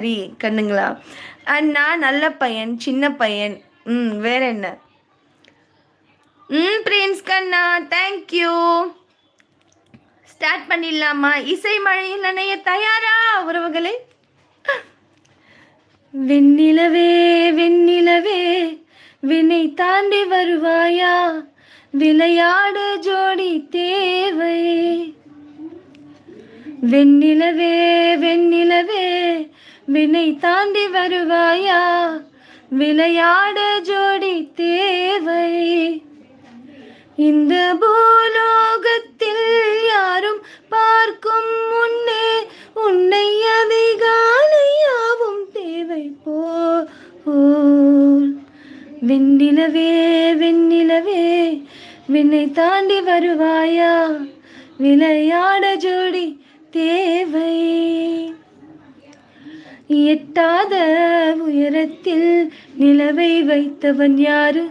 சரி கண்ணுங்களா. நான் நல்ல பையன், சின்ன பையன். வேற என்ன? பிரின்ஸ் கண்ணா, தேங்க்யூ. ஸ்டார்ட் பண்ணிடலாமா? இசை மழையில் நனைய தயாரா உறவுகளே? வெண்ணிலவே வெண்ணிலவே வினை தாண்டி வருவாயா, விளையாடு ஜோடி தேவை. வெண்ணிலவே வெண்ணிலவே வினை தாண்டி வருவாயா, விளையாட ஜோடி தேவை. இந்த பூலோகத்தில் யாரும் பார்க்கும் முன்னே உன்னை அதிகாலையாவும் தேவை போல். வெண்ணிலவே வெண்ணிலவே வினை தாண்டி வருவாயா, விளையாட ஜோடி தேவை. எட்டாத உயரத்தில் நிலவை வைத்தவன் யாரு?